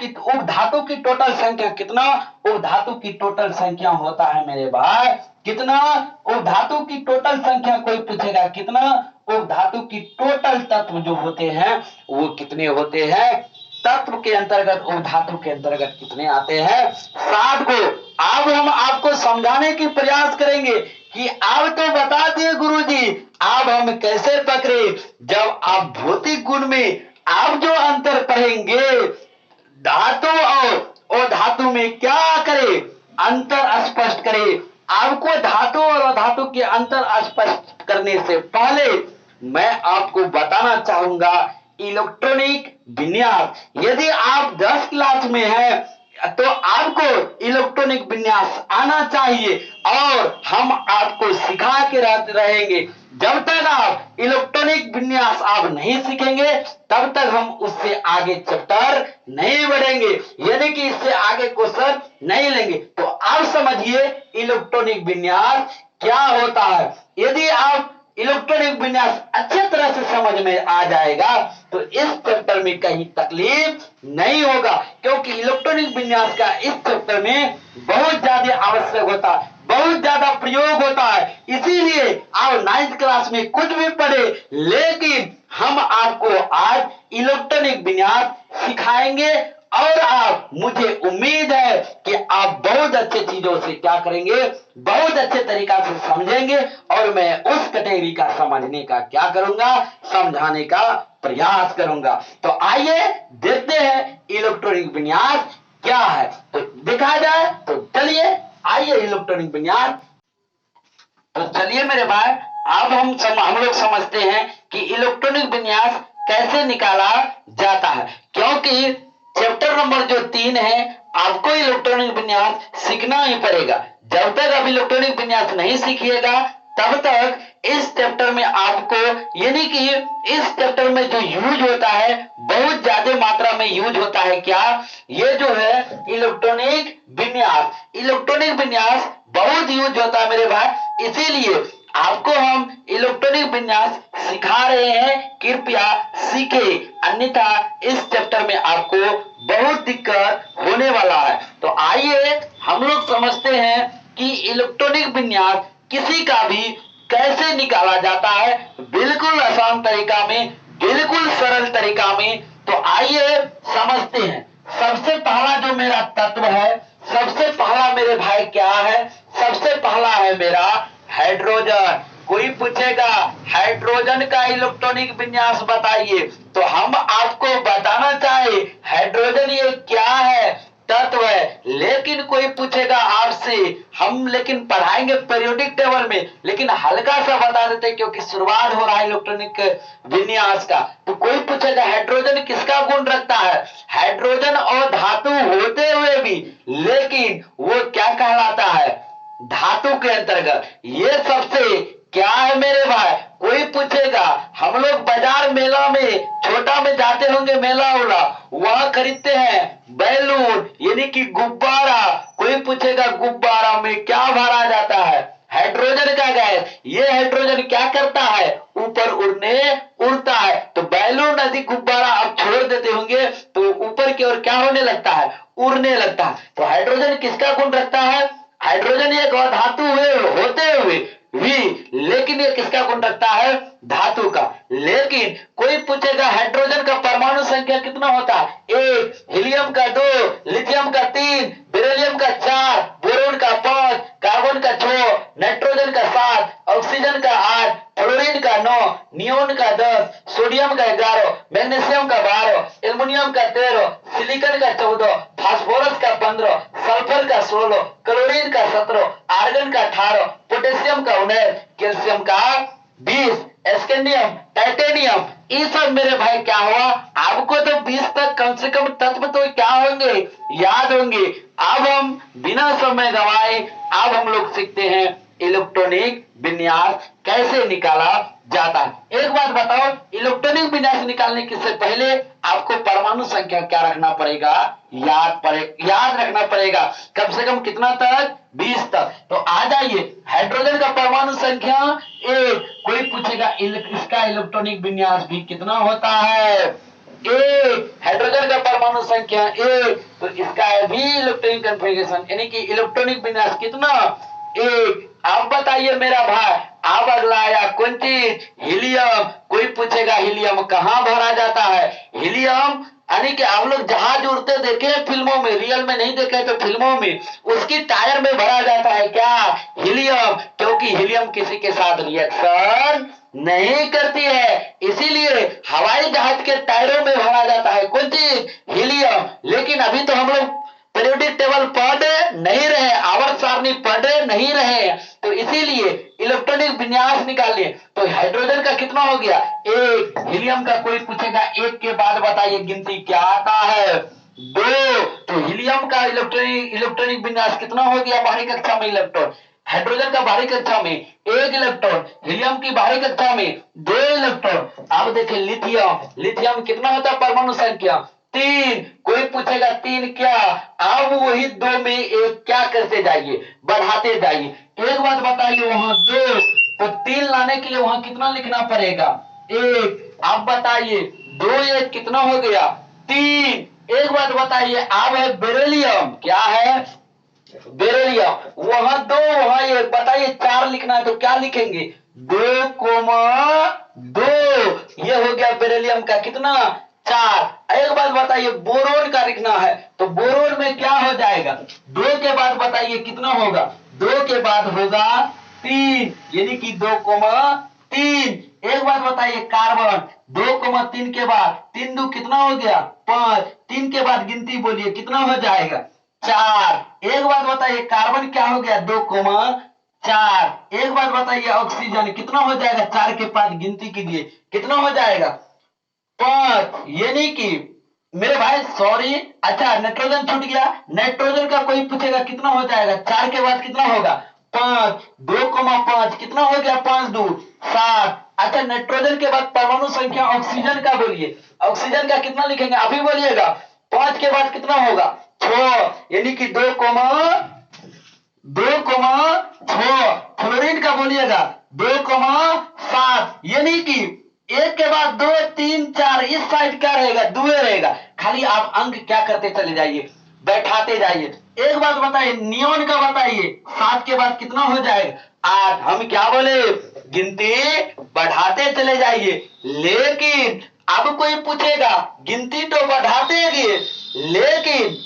की टोटल संख्या कितना? उपधातु की टोटल संख्या होता है मेरे भाई कितना? उपधातु की टोटल संख्या कोई पूछेगा कितना? उपधातु की टोटल तत्व जो होते हैं वो कितने होते हैं? तत्व के अंतर्गत उपधातु के अंतर्गत कितने आते हैं? 7 को। अब हम आपको समझाने की प्रयास करेंगे कि आप तो बता दिए गुरुजी, अब हम कैसे पकड़े? जब आप भौतिक गुण में आप जो अंतर पढ़ेंगे, धातु और धातु में क्या करे? अंतर स्पष्ट करे। आपको धातु और अधातु के अंतर स्पष्ट करने से पहले मैं आपको बताना चाहूंगा इलेक्ट्रॉनिक विन्यास। यदि आप 10 क्लास में हैं तो आपको इलेक्ट्रॉनिक विन्यास आना चाहिए, और हम आपको सिखा के रहेंगे। जब तक आप इलेक्ट्रॉनिक विन्यास आप नहीं सीखेंगे, तब तक हम उससे आगे चैप्टर नहीं बढ़ेंगे, यानी कि इससे आगे क्वेश्चन नहीं लेंगे। तो आप समझिए इलेक्ट्रॉनिक विन्यास क्या होता है। यदि आप इलेक्ट्रॉनिक विन्यास अच्छे तरह से समझ में आ जाएगा तो इस चैप्टर में कहीं तकलीफ नहीं होगा, क्योंकि इलेक्ट्रॉनिक विन्यास का इस चैप्टर में बहुत ज्यादा आवश्यक होता है, बहुत ज्यादा प्रयोग होता है। इसीलिए आप 9th क्लास में कुछ भी पढ़े, लेकिन हम आपको आज इलेक्ट्रॉनिक विन्यास सिखाएंगे, और आप, मुझे उम्मीद है कि आप बहुत अच्छे चीजों से क्या करेंगे? बहुत अच्छे तरीका से समझेंगे, और मैं उस कैटेगरी का समझने का क्या करूंगा? समझाने का प्रयास करूंगा। तो आइए देखते हैं इलेक्ट्रॉनिक विन्यास क्या है। तो देखा जाए तो चलिए आइए इलेक्ट्रॉनिक विन्यास। तो चलिए मेरे भाई, अब हम लोग समझते हैं कि इलेक्ट्रॉनिक विन्यास कैसे निकाला जाता है, क्योंकि चैप्टर नंबर जो 3 है आपको इलेक्ट्रॉनिक विन्यास सीखना ही पड़ेगा। जब तक आप इलेक्ट्रॉनिक विन्यास नहीं सीखिएगा तब तक इस चैप्टर में आपको, यानी कि इस चैप्टर में जो यूज होता है बहुत ज्यादा मात्रा में यूज होता है। क्या? ये जो है इलेक्ट्रॉनिक विन्यास, इलेक्ट्रॉनिक विन्यास बहुत यूज होता है मेरे भाई। इसीलिए आपको हम इलेक्ट्रॉनिक विन्यास सिखा रहे हैं, कृपया सीखे, अन्यथा इस चैप्टर में आपको बहुत दिक्कत होने वाला है। तो आइए हम लोग समझते हैं कि इलेक्ट्रॉनिक विन्यास किसी का भी कैसे निकाला जाता है, बिल्कुल आसान तरीका में, बिल्कुल सरल तरीका में। तो आइए समझते हैं। सबसे पहला जो मेरा तत्व है, सबसे पहला मेरे भाई क्या है? सबसे पहला है मेरा हाइड्रोजन। कोई पूछेगा हाइड्रोजन का इलेक्ट्रॉनिक विन्यास बताइए, तो हम आपको बताना चाहे हाइड्रोजन ये क्या है, तत्व है। लेकिन कोई पूछेगा आपसे, हम लेकिन पढ़ाएंगे पीरियोडिक टेबल में, लेकिन हल्का सा बता देते हैं क्योंकि शुरुआत हो रहा है इलेक्ट्रॉनिक विन्यास का। तो कोई पूछेगा हाइड्रोजन किसका गुण रखता है, हाइड्रोजन और धातु होते हुए भी लेकिन वो क्या कहलाता है, धातु के अंतर्गत। ये सबसे क्या है मेरे भाई, कोई पूछेगा, हम लोग बाजार मेला में छोटा में जाते होंगे, मेला वाला वहां खरीदते हैं बैलून यानी कि गुब्बारा। कोई पूछेगा गुब्बारा में क्या भरा जाता है, हाइड्रोजन का गैस। ये हाइड्रोजन क्या करता है, ऊपर उड़ता है। तो बैलून यदि गुब्बारा आप छोड़ देते होंगे तो ऊपर की ओर क्या होने लगता है, उड़ने लगता है। तो हाइड्रोजन किसका गुण रखता है, हाइड्रोजन एक धातु होते हुए भी लेकिन ये किसका गुण रखता है, धातु का। लेकिन कोई पूछेगा हाइड्रोजन का परमाणु संख्या कितना होता है, 1, हीलियम का 2, लिथियम का 3, बेरिलियम का 4, बोरोन का 5, कार्बन का 6, नाइट्रोजन का 7, ऑक्सीजन का 8, फ्लोरीन का 9, नियोन का 10, सोडियम का 11, मैग्नीशियम का 12, एल्युमिनियम का 13, सिलिकॉन का 14, फास्फोरस का 15, सल्फर का 16, क्लोरीन का 17, आर्गन का 18, पोटेशियम का 19, कैल्शियम का 20, स्कैंडियम, टाइटेनियम। ये सब मेरे भाई क्या हुआ, आपको तो 20 तक कम से कम तत्व तो क्या होंगे, याद होंगे। अब हम बिना समय गवाए अब हम लोग सीखते हैं इलेक्ट्रॉनिक विन्यास कैसे निकाला जाता है। एक बात बताओ, इलेक्ट्रॉनिक विन्यास निकालने से पहले आपको परमाणु संख्या क्या रखना पड़ेगा, याद रखना पड़ेगा। कम से कम कितना तक, 20 तक। तो आ जाइए, हाइड्रोजन का परमाणु संख्या 1। कोई पूछेगा इसका इलेक्ट्रॉनिक विन्यास भी कितना होता है, 1। हाइड्रोजन का परमाणु संख्या 1, तो इसका भी इलेक्ट्रॉनिक कन्फिगरेशन यानी कि इलेक्ट्रॉनिक विन्यास कितना, 1। आप बताइए मेरा भाई, अब अगला आया कौन चीज, हीलियम। कोई पूछेगा हीलियम कहां भरा जाता है, हीलियम यानी कि आप लोग जहाज उड़ते देखे फिल्मों में, रियल में नहीं देखे तो फिल्मों में, उसकी टायर में भरा जाता है क्या, हीलियम। क्योंकि हीलियम किसी के साथ रिएक्शन नहीं करती है, इसीलिए हवाई जहाज के टायरों में भरा जाता है कौन चीज, हीलियम। लेकिन अभी तो हम लोग पीरियोडिक टेबल पढ़ नहीं रहे, आवर्त सारणी पढ़ नहीं रहे, तो इसीलिए इलेक्ट्रॉनिक विन्यास निकालिए। तो हाइड्रोजन का कितना हो गया, 1। हीलियम का कोई पूछेगा 1 के बाद बताइए गिनती क्या आता है, 2। तो हीलियम का इलेक्ट्रॉनिक विन्यास कितना हो गया बाहरी कक्षा में, इलेक्ट्रॉन। हाइड्रोजन का बाहरी कक्षा में 1 इलेक्ट्रॉन, हीलियम की बाहरी कक्षा में 2 इलेक्ट्रॉन। अब देखिए लिथियम कितना होता है परमाणु संख्या, 3। कोई पूछेगा 3 क्या, अब वही 2 में 1 क्या करते जाइए, बढ़ाते जाइए। एक बात बताइए, वहां 2 तो 3 लाने के लिए वहां कितना लिखना पड़ेगा, 1। आप बताइए 2 1 कितना हो गया, 3। एक बात बताइए, अब है बेरिलियम, क्या है बेरिलियम, वहां 2 वहां 1, बताइए 4 लिखना है तो क्या लिखेंगे, 2,2। ये हो गया बेरिलियम का कितना, 4। एक बात बताइए बोरोन का लिखना है तो बोरोन में क्या हो जाएगा, 2 के बाद बताइए कितना होगा, 2 के बाद होगा 3 यानी कि 2,3। एक बात बताइए कार्बन, 2,3 के बाद 3 2 कितना हो गया, 5। 3 के बाद गिनती बोलिए कितना हो जाएगा, 4। एक बात बताइए कार्बन क्या हो गया, 2,4। एक बात बताइए ऑक्सीजन कितना हो जाएगा, 4 के बाद गिनती कीजिए कितना हो जाएगा, 5। यानी कि मेरे भाई सॉरी, अच्छा नाइट्रोजन छूट गया, नाइट्रोजन का कोई पूछेगा कितना हो जाएगा, 4 के बाद कितना होगा, 5। 2,5 कितना हो गया, 5 2 7। अच्छा नाइट्रोजन के बाद परमाणु संख्या ऑक्सीजन का बोलिए, ऑक्सीजन का कितना लिखेंगे अभी बोलिएगा, 5 के बाद कितना होगा, 6 यानी कि 2,6। फ्लोरीन का बोलिएगा 2,7 यानी कि 1 के बाद 2 3 4, इस साइड क्या रहेगा, 2 रहेगा। खाली आप अंक क्या करते चले जाइए, बैठाते जाइए। एक बात बताइए नियोन का बताइए, 7 के बाद कितना हो जाएगा, 8। हम क्या बोले, गिनती बढ़ाते चले जाइए। लेकिन अब कोई पूछेगा गिनती तो बढ़ाते गए, लेकिन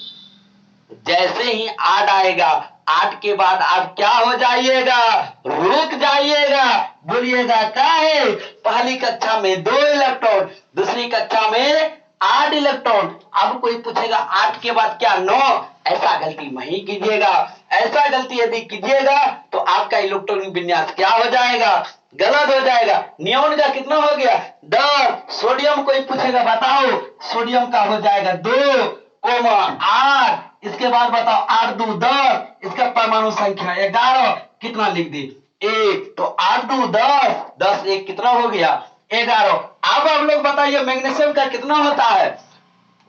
जैसे ही 8 आएगा 8 के बाद आप क्या हो जाइएगा, रुक जाइएगा। बोलिएगा क्या है, पहली कक्षा में 2 इलेक्ट्रॉन, दूसरी कक्षा में 8 इलेक्ट्रॉन। अब कोई पूछेगा 8 के बाद क्या 9, ऐसा गलती नहीं कीजिएगा। ऐसा गलती यदि कीजिएगा तो आपका इलेक्ट्रॉनिक विन्यास क्या हो जाएगा, गलत हो जाएगा। नियोन का कितना हो गया 10, सोडियम कोई पूछेगा बताओ, सोडियम का हो जाएगा 2,8। इसके बाद बताओ 8 2 10, इसका परमाणु संख्या 11, कितना लिख दी 1, तो 8 2 10, 10 1 कितना हो गया 11। अब आप लोग बताइए मैग्नीशियम का कितना होता है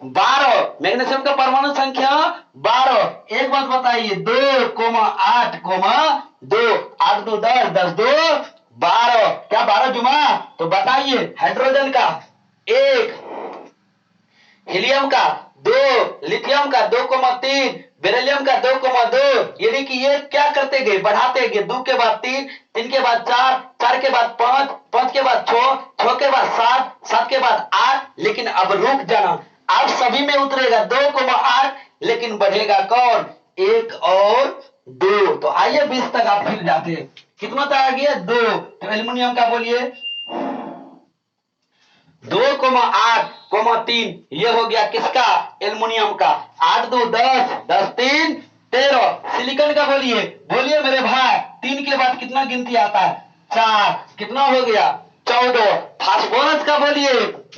12, मैग्नीशियम का परमाणु संख्या 12। एक बात बताइए 2,8, 2, 8 2 10, 10 2 12, क्या 12 जुमा। तो बताइए हाइड्रोजन का 1, हीलियम का 2, लिथियम का 2,3, बेरिलियम का 2,2। यानी कि ये क्या करते गए, बढ़ाते गए, 2 के बाद 3, 3 के बाद 4, 4 के बाद 5, 5 के बाद 6, 6 के बाद 7, 7 के बाद 8। लेकिन अब रुक जाना, अब सभी में उतरेगा 2,8, लेकिन बढ़ेगा कौन 1 और 2। तो आइए 20 तक आप फिर जाते हैं, कितना तक आ गया 2। तो एल्युमिनियम का बोलिए 2,8,3, ये हो गया किसका एल्युमिनियम का। 8 2 10, 10 3 13। सिलिकॉन का बोलिए, बोलिए मेरे भाई 3 के बाद कितना गिनती आता है 4, कितना हो गया 14। फास्फोरस का बोलिए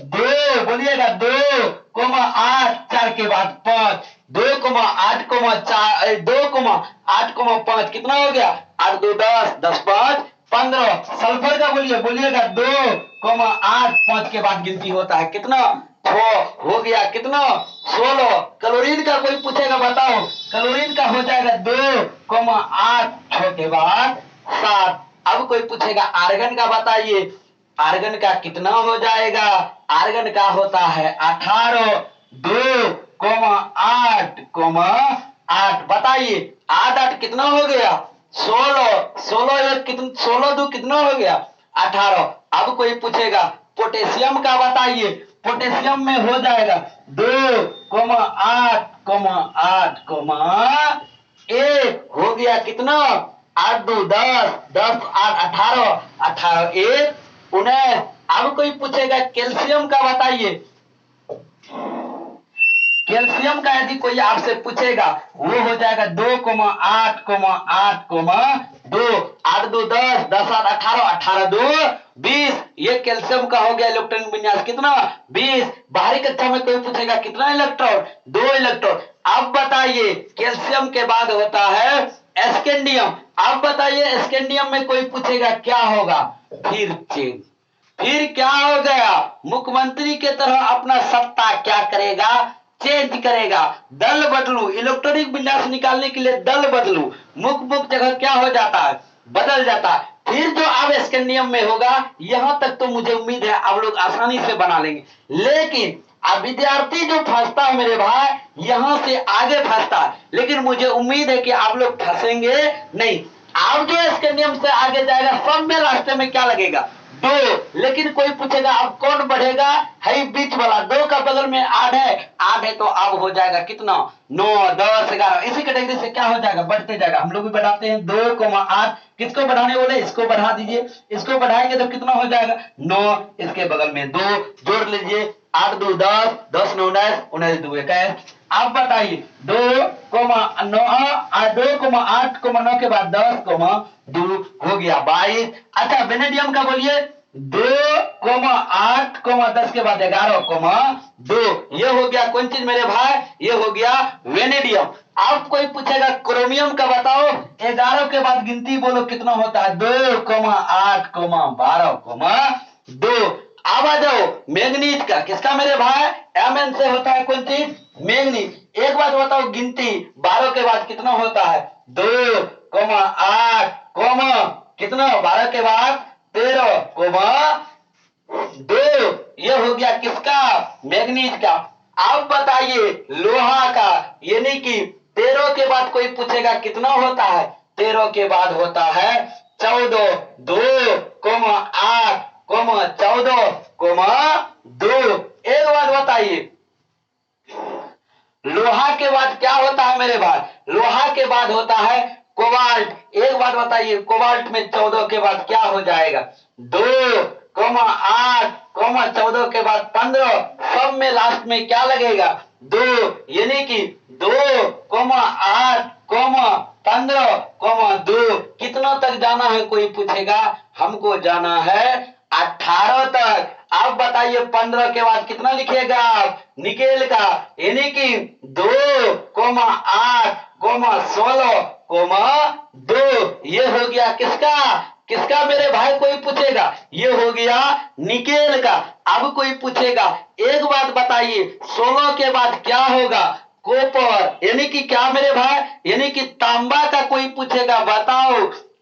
2, बोलिएगा 2,8, 4 के बाद 5, 2,8,4, 2,8,5, कितना हो गया 8 2 10, 10 5 15। सल्फर का बोलिए, बोलिएगा 2,8, 5 के बाद गिनती होता है कितना 6, हो गया कितना 16। क्लोरीन का कोई पूछेगा बताओ, क्लोरीन का हो जाएगा 2,8, 6 के बाद 7। अब कोई पूछेगा आर्गन का बताइए, आर्गन का कितना हो जाएगा, आर्गन का होता है 18, 2,8, 8। बताइए 8 8 कितना हो गया 16, 16 1 कितना, 16 2 कितना हो गया 18। अब कोई पूछेगा पोटेशियम का बताइए, पोटेशियम में हो जाएगा 2,8, 8, 1, हो गया कितना 8 2 10, 10 8 18, 18 1 19। अब कोई पूछेगा कैल्शियम का बताइए, कैल्शियम का यदि कोई आपसे पूछेगा वो हो जाएगा 2,8, 2, 8 2 10, 10 8 18, 18 2 20। ये कैल्शियम का हो गया इलेक्ट्रॉनिक विन्यास कितना 20। बाहरी कक्षा में कोई पूछेगा कितना इलेक्ट्रॉन 2 इलेक्ट्रॉन। अब बताइए कैल्शियम के बाद होता है स्कैंडियम। अब बताइए स्कैंडियम में कोई पूछेगा क्या होगा, फिर चेंज, फिर क्या हो गया मुख्यमंत्री के तरह अपना सत्ता क्या करेगा, चेंज करेगा। दल बदलू, इलेक्ट्रॉनिक विन्यास निकालने के लिए दल बदलू, मुख्य जगह क्या हो जाता है बदल जाता है। फिर जो अब स्कैंडियम में होगा, यहां तक तो मुझे उम्मीद है आप लोग आसानी से बना लेंगे। लेकिन अब विद्यार्थी जो फंसता है मेरे भाई, यहां से आगे फंसता है, लेकिन मुझे उम्मीद है कि आप लोग फंसेंगे नहीं। आप जो स्कैंडियम से आगे जाएगा सब में रास्ते में क्या लगेगा 2। लेकिन कोई पूछेगा अब कौन बढ़ेगा, है बीच वाला 2 का बगल में 8 है, 8 है तो अब हो जाएगा कितना 9 10 11। इसी कैटेगरी से क्या हो जाएगा बढ़ते जाएगा। हम लोग भी बढ़ाते हैं 2,8, किसको बढ़ाने बोले इसको बढ़ा दीजिए, इसको बढ़ाएंगे तो कितना हो जाएगा 9, इसके बगल में 2 जोड़ लीजिए 8 2 10, 10 9 19, 19 2 21। आप बताइए 2,8,9 के बाद 10,2 हो गया 22। अच्छा वेनेडियम का बोलिए 2,8, 10 के बाद 11,2। ये हो गया कौन चीज मेरे भाई, ये हो गया वेनेडियम। आप कोई पूछेगा क्रोमियम का बताओ, 11 के बाद गिनती बोलो कितना होता है 2,8, 12,2। अब आ जाओ मैग्नीज का, किसका मेरे भाई Mn से होता है कौन चीज मैग्नीज। एक बात बताओ गिनती 12 के बाद कितना होता है 2,8, कितना 12 के बाद 13,2। ये हो गया किसका मैग्नीज का। अब बताइए लोहा का, यानी कि 13 के बाद कोई पूछेगा कितना होता है 13 के बाद होता है 14, 2,8, 14,2। एक बात बताइए लोहा के बाद क्या होता है मेरे भाई? लोहा के बाद होता है कोबाल्ट। एक बात बताइए, कोबाल्ट में 14 के बाद क्या हो जाएगा? 2,8,14 के बाद 15, सब में लास्ट में क्या लगेगा? 2, यानी कि 2,8,15,2। कितना तक जाना है कोई पूछेगा? हमको जाना है 18 तक। अब बताइए 15 के बाद कितना लिखिएगा आप? निकेल का, यानी कि 2,8,16,2। ये हो गया किसका? किसका मेरे भाई? कोई पूछेगा? ये हो गया निकेल का। अब कोई पूछेगा, एक बात बताइए, 16 के बाद क्या होगा? कॉपर, यानी कि क्या मेरे भाई? यानी कि तांबा का कोई पूछेगा, बताओ।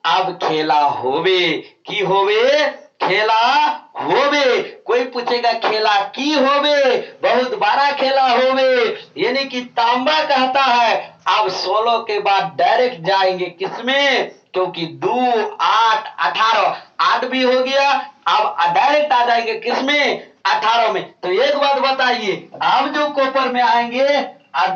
अब खेला होवे की होवे? खेला होवे। कोई पूछेगा खेला की होवे? बहुत बड़ा खेला होवे, यानी कि तांबा कहता है। अब 16 के बाद डायरेक्ट जाएंगे किसमें? क्योंकि 2, 8, 18, 8 भी हो गया। अब डायरेक्ट आ जाएंगे किसमें? 18 में। तो एक बात बताइए, अब जो कॉपर में आएंगे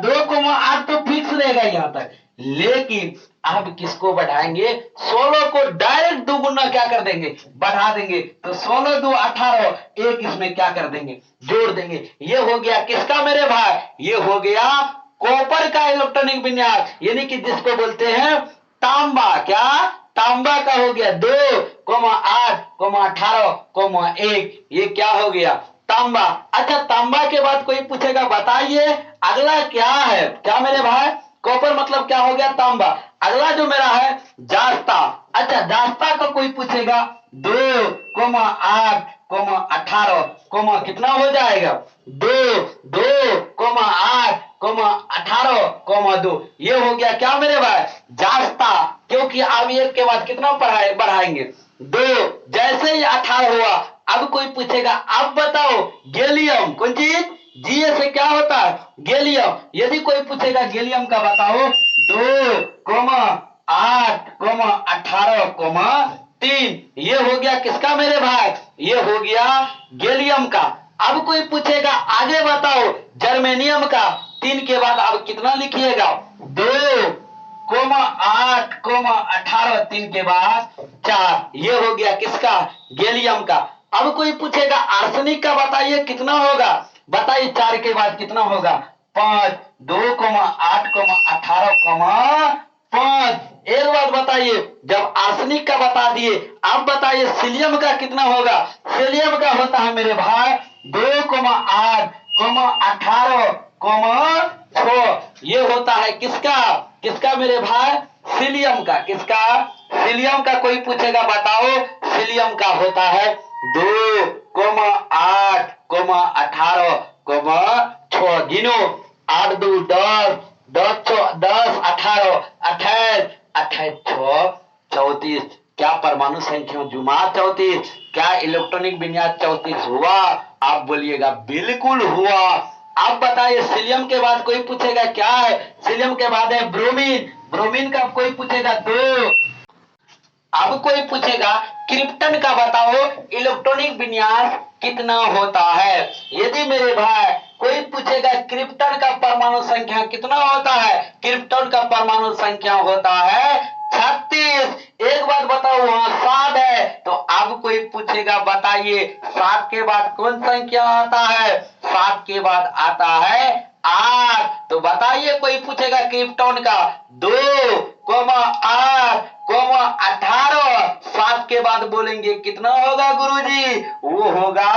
2,8 तो फिक्स रहेगा यहां तक, लेकिन अब किसको बढ़ाएंगे? 16 को डायरेक्ट दुगुना क्या कर देंगे? बढ़ा देंगे। तो 16 2 18, एक इसमें क्या कर देंगे? जोड़ देंगे। ये हो गया किसका मेरे भाई? ये हो गया कॉपर का इलेक्ट्रॉनिक विन्यास, यानी कि जिसको बोलते हैं तांबा। क्या? तांबा का हो गया 2,8,18,1। ये क्या हो गया? तांबा। अच्छा, तांबा के बाद कोई पूछेगा, बताइए अगला क्या है? क्या मेरे भाई? कॉपर मतलब क्या हो गया? तांबा। अगला जो मेरा है जास्ता। अच्छा, जास्ता का कोई पूछेगा, 2,8,18, कितना हो जाएगा? 2,8,18,2। ये हो गया क्या मेरे भाई? जास्ता। क्योंकि अब एक के बाद कितना बढ़ाएंगे? 2। जैसे ही 18 हुआ, अब कोई पूछेगा, अब बताओ गैलियम। कौन चीज? जीए से क्या होता है? गैलियम। यदि कोई पूछेगा गैलियम का बताओ, 2,8,18,3। ये हो गया किसका मेरे भाई? ये हो गया गैलियम का। अब कोई पूछेगा आगे बताओ जर्मेनियम का। 3 के बाद अब कितना लिखिएगा? 2,8,18, 3 के बाद 4। ये हो गया किसका? गैलियम का। अब कोई पूछेगा आर्सेनिक का बताइए कितना होगा? बताइए 4 के बाद कितना होगा? 5। 2,8,18,5। एक बात बताइए, जब आर्सेनिक का बता दिए, अब बताइए सीलियम का कितना होगा? सीलियम का होता है मेरे भाई 2,8,18,6। ये होता है किसका? किसका मेरे भाई? सीलियम का। किसका? सीलियम का। कोई पूछेगा बताओ, सीलियम का होता है 2,8,18,6। गिनो, 8 2 10, 10 18, 28, 28 6 34। क्या परमाणु संख्या जुमा 34? क्या इलेक्ट्रॉनिक विन्यास 34 हुआ? आप बोलिएगा बिल्कुल हुआ। आप बताइए सीलियम के बाद कोई पूछेगा क्या है? सीलियम के बाद है ब्रोमीन। ब्रोमीन का कोई पूछेगा 2। अब कोई पूछेगा क्रिप्टन का बताओ इलेक्ट्रॉनिक विन्यास कितना होता है? यदि मेरे भाई कोई पूछेगा क्रिप्टन का परमाणु संख्या कितना होता है? क्रिप्टन का परमाणु संख्या होता है 36। एक बात बताओ, वहां 7 है। तो अब कोई पूछेगा बताइए 7 के बाद कौन संख्या आता है? 7 के बाद आता है 8। तो बताइए कोई पूछेगा क्रिप्टन का 2,8,18, 7 के बाद बोलेंगे कितना होगा गुरुजी? वो होगा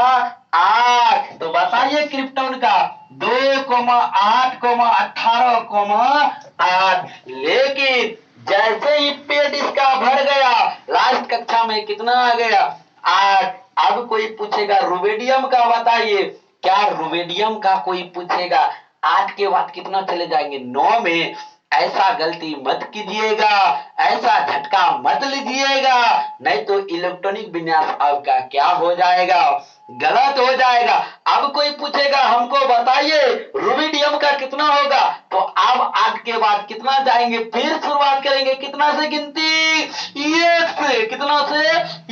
8। तो बताइए क्रिप्टन का 2,8,18,8। लेकिन जैसे ही पेट इसका भर गया, लास्ट कक्षा में कितना आ गया? 8। अब कोई पूछेगा रुबेडियम का बताइए। क्या रुबेडियम का कोई पूछेगा? 8 के बाद कितना चले जाएंगे? 9 में। ऐसा गलती मत कीजिएगा, ऐसा झटका मत लीजिएगा, नहीं तो इलेक्ट्रॉनिक विन्यास आपका क्या हो जाएगा? गलत हो जाएगा। अब कोई पूछेगा हमको बताइए रुबिडियम का कितना होगा? तो अब 8 के बाद कितना जाएंगे? फिर शुरुआत करेंगे कितना से गिनती? 1 से। कितना से?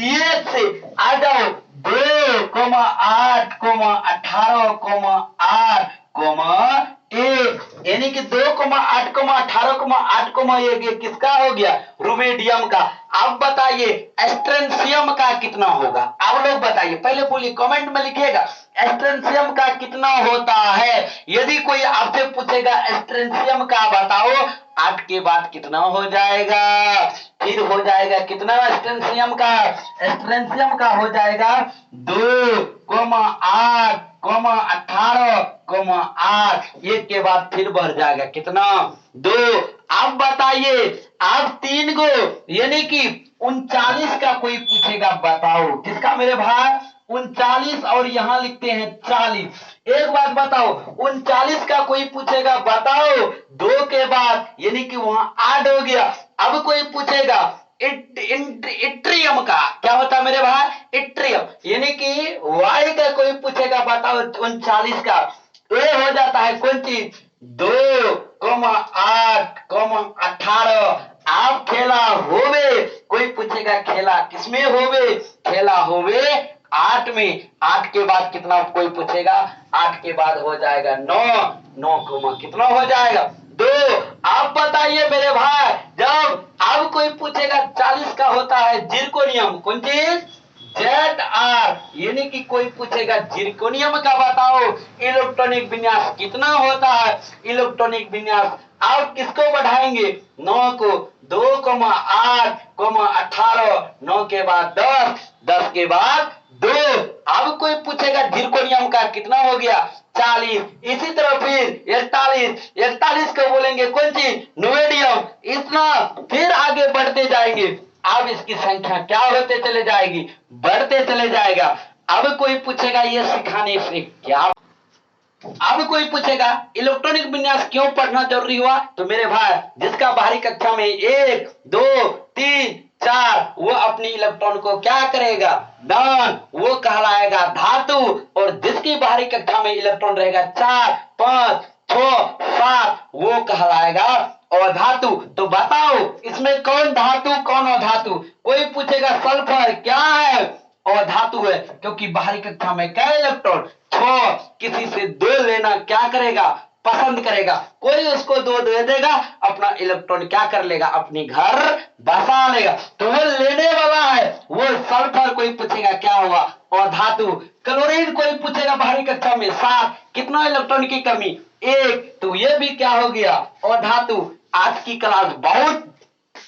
1 से। आ जाओ 2,8,18,8,1। यानी कि 2,8,18,8 ये किसका हो गया? रुबिडियम का। अब बताइए स्ट्रोंशियम का कितना होगा? आप लोग बताइए, पहले बोलिए, कमेंट में लिखिएगा स्ट्रोंशियम का कितना होता है। यदि कोई आपसे पूछेगा स्ट्रोंशियम का बताओ, 8 के बाद कितना हो जाएगा? फिर हो जाएगा कितना स्ट्रोंशियम का? स्ट्रोंशियम का हो जाएगा 2,8,18,8। एक के बाद फिर बढ़ जाएगा कितना? 2। अब बताइए, अब 3 गो यानी कि 39 का कोई पूछेगा बताओ, किसका मेरे भाई? 39 और यहां लिखते हैं 40। एक बात बताओ, 39 का कोई पूछेगा बताओ, 2 के बाद यानी कि वहां 8 हो गया। अब कोई पूछेगा इट्रियम का, क्या होता है मेरे भाई? इट्रियम, यानी कि वाई का कोई पूछेगा बताओ 39 का, ये हो जाता है कौन चीज? 2,8,18। आप खेला होवे, कोई पूछेगा खेला किसमें होवे? खेला होवे 8 में। 8 के बाद कितना कोई पूछेगा? 8 के बाद हो जाएगा 9। 9 कितना हो जाएगा? 2। आप बताइए मेरे भाई, जब अब कोई पूछेगा 40 का होता है जिरकोनियम, कौन चीज? ZR, यानी कि कोई पूछेगा जिरकोनियम का बताओ इलेक्ट्रॉनिक विन्यास कितना होता है? इलेक्ट्रॉनिक विन्यास आप किसको बढ़ाएंगे? 9 को। 2,8,18, 9 के बाद 10, 10 के बाद 2। अब कोई पूछेगा जिरकोनियम का कितना हो गया? 40। इसी तरह फिर 41, 41 को बोलेंगे कौन चीज? नोवेडियम। इतना फिर आगे बढ़ते जाएंगे, अब इसकी संख्या क्या होते चले जाएगी? बढ़ते चले जाएगा। अब कोई पूछेगा ये सिखाने से क्या? अब कोई पूछेगा इलेक्ट्रॉनिक विन्यास क्यों पढ़ना जरूरी हुआ? तो मेरे भाई, जिसका बाहरी कक्षा में 1, 2, 3, 4 वो अपनी इलेक्ट्रॉन को क्या करेगा? दान, वो कहलाएगा धातु। और जिसकी बाहरी कक्षा में इलेक्ट्रॉन रहेगा 4, 5, 6, 7 वो कहलाएगा अधातु। तो बताओ इसमें कौन धातु कौन अधातु? कोई पूछेगा सल्फर क्या है? अधातु है, क्योंकि बाहरी कक्षा में क्या इलेक्ट्रॉन? 6। किसी से 2 लेना क्या करेगा? पसंद करेगा। कोई उसको 2 दे देगा, अपना इलेक्ट्रॉन क्या कर लेगा? अपने घर बसा लेगा। तो वो लेने वाला है वो सल्फर। कोई पूछेगा क्या हुआ? अधातु। क्लोरीन कोई पूछेगा बाहरी कक्षा में 7, कितना इलेक्ट्रॉन की कमी? 1। तो ये भी क्या हो गया? अधातु। आज की क्लास बहुत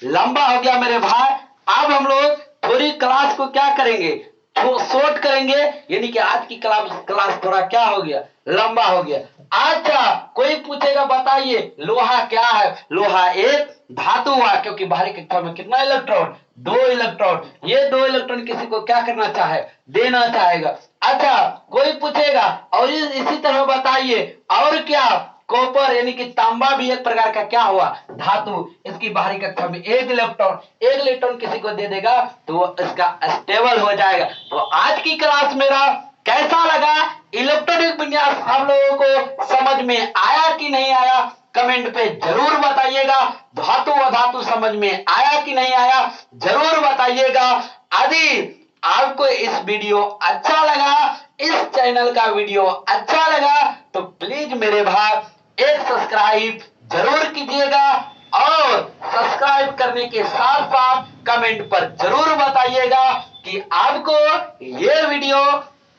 लंबा हो गया मेरे भाई। अब हम लोग थोड़ी क्लास को क्या करेंगे? शॉर्ट करेंगे, यानी कि आज की क्लास थोड़ा क्या हो गया? लंबा हो गया। अच्छा, कोई पूछेगा बताइए लोहा क्या है? लोहा एक धातु हुआ, क्योंकि बाहरी कक्षा में कितना इलेक्ट्रॉन? 2 इलेक्ट्रॉन। ये 2 इलेक्ट्रॉन किसी को क्या करना चाहे? देना चाहेगा। अच्छा, कोई पूछेगा और इसी तरह बताइए और क्या? कॉपर यानी कि तांबा भी एक प्रकार का क्या हुआ? धातु। इसकी बाहरी कक्षा में 1 इलेक्ट्रॉन किसी को दे देगा तो इसका स्टेबल हो जाएगा। तो आज की क्लास मेरा कैसा लगा? इलेक्ट्रॉनिक विन्यास आप लोगों को समझ में आया कि नहीं आया? कमेंट पे जरूर बताइएगा। धातु अधातु समझ में आया कि नहीं आया? जरूर बताइएगा। यदि आपको इस वीडियो अच्छा लगा, इस चैनल का वीडियो अच्छा लगा, तो प्लीज मेरे भाई एक सब्सक्राइब जरूर कीजिएगा। और सब्सक्राइब करने के साथ साथ कमेंट पर जरूर बताइएगा कि आपको ये वीडियो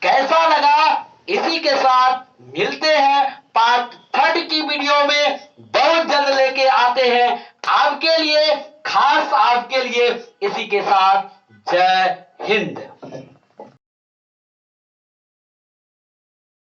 कैसा लगा। इसी के साथ मिलते हैं पार्ट 3 की वीडियो में, बहुत जल्द लेके आते हैं आपके लिए, खास आपके लिए। इसी के साथ जय हिंद।